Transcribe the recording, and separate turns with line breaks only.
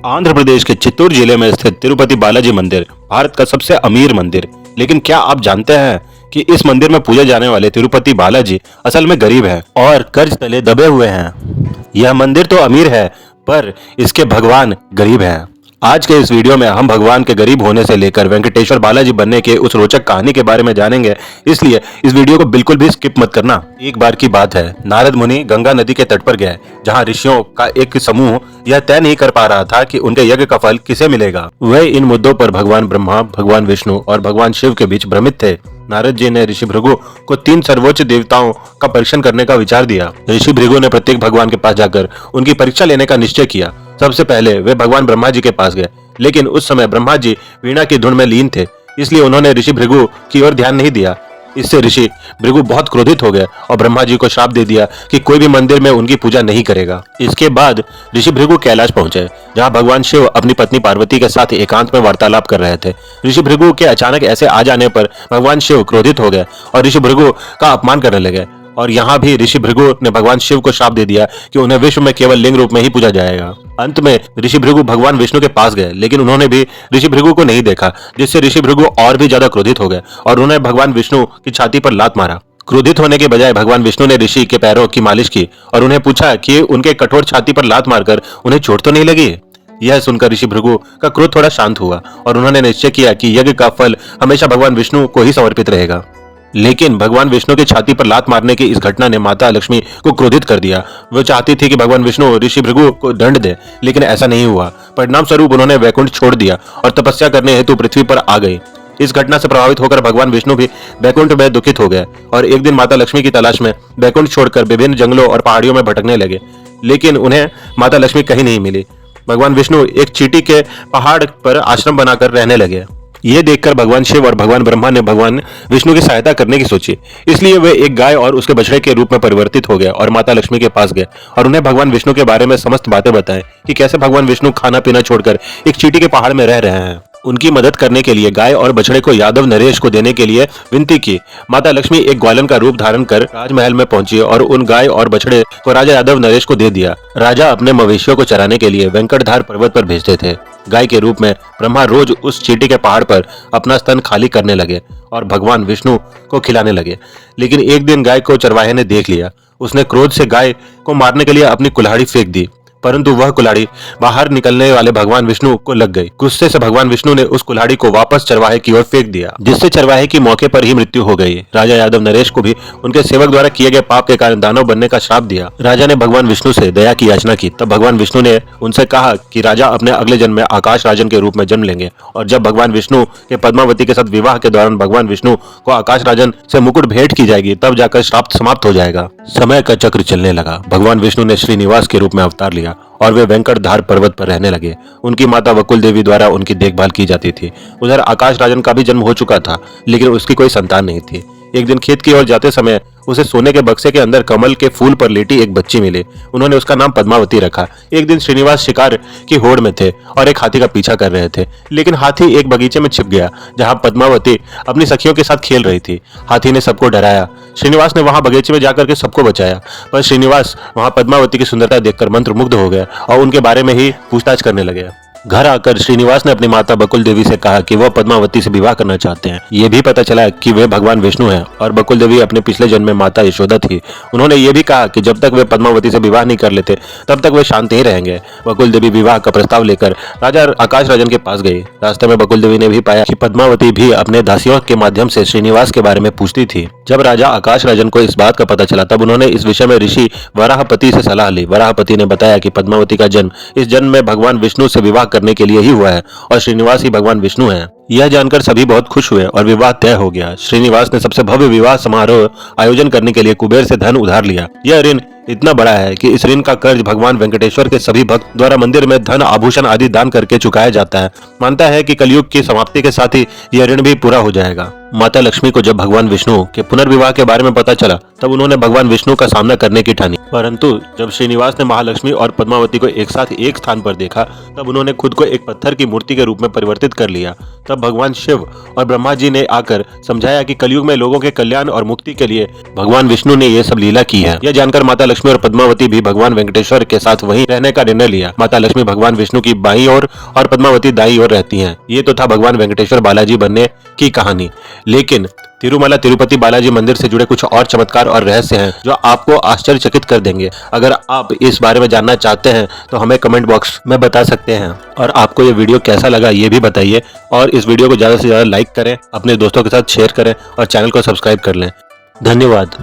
आंध्र प्रदेश के चित्तूर जिले में स्थित तिरुपति बालाजी मंदिर भारत का सबसे अमीर मंदिर। लेकिन क्या आप जानते हैं कि इस मंदिर में पूजे जाने वाले तिरुपति बालाजी असल में गरीब हैं और कर्ज तले दबे हुए हैं। यह मंदिर तो अमीर है पर इसके भगवान गरीब हैं। आज के इस वीडियो में हम भगवान के गरीब होने से लेकर वेंकटेश्वर बालाजी बनने के उस रोचक कहानी के बारे में जानेंगे, इसलिए इस वीडियो को बिल्कुल भी स्किप मत करना। एक बार की बात है, नारद मुनि गंगा नदी के तट पर गए, जहां ऋषियों का एक समूह यह तय नहीं कर पा रहा था कि उनके यज्ञ का फल किसे मिलेगा। वे इन मुद्दों पर भगवान ब्रह्मा, भगवान विष्णु और भगवान शिव के बीच भ्रमित थे। नारद जी ने ऋषि भृगु को 3 सर्वोच्च देवताओं का परीक्षण करने का विचार दिया। ऋषि भृगु ने प्रत्येक भगवान के पास जाकर उनकी परीक्षा लेने का निश्चय किया। सबसे पहले वे भगवान ब्रह्मा जी के पास गए, लेकिन उस समय ब्रह्मा जी वीणा की धुन में लीन थे, इसलिए उन्होंने ऋषि भृगु की ओर ध्यान नहीं दिया। इससे ऋषि भृगु बहुत क्रोधित हो गए और ब्रह्मा जी को श्राप दे दिया कि कोई भी मंदिर में उनकी पूजा नहीं करेगा। इसके बाद ऋषि भृगु कैलाश पहुंचे, जहां भगवान शिव अपनी पत्नी पार्वती के साथ एकांत में वार्तालाप कर रहे थे। ऋषि भृगु के अचानक ऐसे आ जाने पर भगवान शिव क्रोधित हो गए और ऋषि भृगु का अपमान करने लगे। और यहाँ भी ऋषि भृगु ने भगवान शिव को श्राप दे दिया कि उन्हें विश्व में केवल लिंग रूप में ही पूजा जाएगा। अंत में ऋषि भृगु भगवान विष्णु के पास गए, लेकिन उन्होंने भी ऋषि भृगु को नहीं देखा, जिससे ऋषि भृगु और भी ज्यादा क्रोधित हो गए और उन्होंने भगवान विष्णु की छाती पर लात मारा। क्रोधित होने के बजाय भगवान विष्णु ने ऋषि के पैरों की मालिश की और उन्हें पूछा कि उनके कठोर छाती पर लात मारकर उन्हें चोट तो नहीं लगी। यह सुनकर ऋषि भृगु का क्रोध थोड़ा शांत हुआ और उन्होंने निश्चय किया कि यज्ञ का फल हमेशा भगवान विष्णु को ही समर्पित रहेगा। लेकिन भगवान विष्णु की छाती पर लात मारने की इस घटना ने माता लक्ष्मी को क्रोधित कर दिया। वो चाहती थी कि भगवान विष्णु ऋषि भृगु को दंड दे, लेकिन ऐसा नहीं हुआ। परिणाम स्वरूप उन्होंने वैकुंठ छोड़ दिया और तपस्या करने हेतु पृथ्वी पर आ गए। इस घटना से प्रभावित होकर भगवान विष्णु भी वैकुंठ में दुखित हो गए और एक दिन माता लक्ष्मी की तलाश में वैकुंठ छोड़कर विभिन्न जंगलों और पहाड़ियों में भटकने लगे, लेकिन उन्हें माता लक्ष्मी कहीं नहीं मिली। भगवान विष्णु एक चींटी के पहाड़ पर आश्रम बनाकर रहने लगे। ये देखकर भगवान शिव और भगवान ब्रह्मा ने भगवान विष्णु की सहायता करने की सोची, इसलिए वे एक गाय और उसके बछड़े के रूप में परिवर्तित हो गए और माता लक्ष्मी के पास गए और उन्हें भगवान विष्णु के बारे में समस्त बातें बताएं कि कैसे भगवान विष्णु खाना पीना छोड़कर एक चींटी के पहाड़ में रह रहे हैं। उनकी मदद करने के लिए गाय और बछड़े को यादव नरेश को देने के लिए विनती की। माता लक्ष्मी एक ग्वालन का रूप धारण कर राजमहल में पहुंची और उन गाय और बछड़े को राजा यादव नरेश को दे दिया। राजा अपने मवेशियों को चराने के लिए वेंकटधार पर्वत पर भेजते थे। गाय के रूप में ब्रह्मा रोज उस चींटी के पहाड़ पर अपना स्तन खाली करने लगे और भगवान विष्णु को खिलाने लगे। लेकिन एक दिन गाय को चरवाहे ने देख लिया। उसने क्रोध से गाय को मारने के लिए अपनी कुल्हाड़ी फेंक दी, परंतु वह कुल्हाड़ी बाहर निकलने वाले भगवान विष्णु को लग गई। गुस्से से भगवान विष्णु ने उस कुल्हाड़ी को वापस चरवाहे की ओर फेंक दिया, जिससे चरवाहे की मौके पर ही मृत्यु हो गई। राजा यादव नरेश को भी उनके सेवक द्वारा किए गए पाप के कारण दानव बनने का श्राप दिया। राजा ने भगवान विष्णु से दया की याचना की। तब भगवान विष्णु ने उनसे कहा कि राजा अपने अगले जन्म में आकाश राजन के रूप में जन्म लेंगे और जब भगवान विष्णु के पद्मावती के साथ विवाह के दौरान भगवान विष्णु को आकाश राजन से मुकुट भेंट की जाएगी, तब जाकर श्राप समाप्त हो जाएगा। समय का चक्र चलने लगा। भगवान विष्णु ने श्रीनिवास के रूप में अवतार लिया और वे वेंकटधार पर्वत पर रहने लगे। उनकी माता वकुल देवी द्वारा उनकी देखभाल की जाती थी। उधर आकाश राजन का भी जन्म हो चुका था, लेकिन उसकी कोई संतान नहीं थी। एक दिन खेत की ओर जाते समय उसे सोने के बक्से के अंदर कमल के फूल पर लेटी एक बच्ची मिली। उन्होंने उसका नाम पद्मावती रखा। एक दिन श्रीनिवास शिकार की होड़ में थे और एक हाथी का पीछा कर रहे थे, लेकिन हाथी एक बगीचे में छिप गया जहां पद्मावती अपनी सखियों के साथ खेल रही थी। हाथी ने सबको डराया। श्रीनिवास ने वहां बगीचे में जाकर के सबको बचाया, पर श्रीनिवास वहां पद्मावती की सुंदरता देखकर मंत्रमुग्ध हो गए और उनके बारे में ही पूछताछ करने लगे। घर आकर श्रीनिवास ने अपनी माता बकुल देवी से कहा कि वह पद्मावती से विवाह करना चाहते हैं। ये भी पता चला कि वे भगवान विष्णु हैं और बकुल देवी अपने पिछले जन्म में माता यशोदा थी। उन्होंने ये भी कहा कि जब तक वे पद्मावती से विवाह नहीं कर लेते तब तक वे शांत ही रहेंगे। बकुल देवी विवाह का प्रस्ताव लेकर राजा आकाश राजन के पास गई। रास्ते में बकुल देवी ने भी पाया कि पद्मावती भी अपने दासियों के माध्यम से श्रीनिवास के बारे में पूछती थी। जब राजा आकाश राजन को इस बात का पता चला, तब उन्होंने इस विषय में ऋषि वराहपति से सलाह ली। वराहपति ने बताया कि पद्मावती का जन्म इस जन्म में भगवान विष्णु से विवाह करने के लिए ही हुआ है और श्रीनिवास ही भगवान विष्णु हैं। यह जानकर सभी बहुत खुश हुए और विवाह तय हो गया। श्रीनिवास ने सबसे भव्य विवाह समारोह आयोजन करने के लिए कुबेर से धन उधार लिया। यह ऋण इतना बड़ा है कि इस ऋण का कर्ज भगवान वेंकटेश्वर के सभी भक्त द्वारा मंदिर में धन आभूषण आदि दान करके चुकाया जाता है। मानता है कि कलयुग की समाप्ति के साथ ही यह ऋण भी पूरा हो जाएगा। माता लक्ष्मी को जब भगवान विष्णु के पुनर्विवाह के बारे में पता चला, तब उन्होंने भगवान विष्णु का सामना करने की ठानी। परंतु जब श्रीनिवास ने महालक्ष्मी और पद्मावती को एक साथ एक स्थान पर देखा, तब उन्होंने खुद को एक पत्थर की मूर्ति के रूप में परिवर्तित कर लिया। तब भगवान शिव और ब्रह्मा जी ने आकर समझाया कि कलयुग में लोगों के कल्याण और मुक्ति के लिए भगवान विष्णु ने ये सब लीला की है। यह जानकर माता लक्ष्मी और पद्मावती भी भगवान वेंकटेश्वर के साथ वहीं रहने का निर्णय लिया। माता लक्ष्मी भगवान विष्णु की बाईं ओर और पद्मावती दाईं ओर रहती हैं। ये तो था भगवान वेंकटेश्वर बालाजी बनने की कहानी, लेकिन तिरुमला तिरुपति बालाजी मंदिर से जुड़े कुछ और चमत्कार और रहस्य हैं जो आपको आश्चर्यचकित कर देंगे। अगर आप इस बारे में जानना चाहते हैं तो हमें कमेंट बॉक्स में बता सकते हैं। और आपको ये वीडियो कैसा लगा ये भी बताइए, और इस वीडियो को ज्यादा से ज्यादा लाइक करें, अपने दोस्तों के साथ शेयर करें और चैनल को सब्सक्राइब कर लें। धन्यवाद।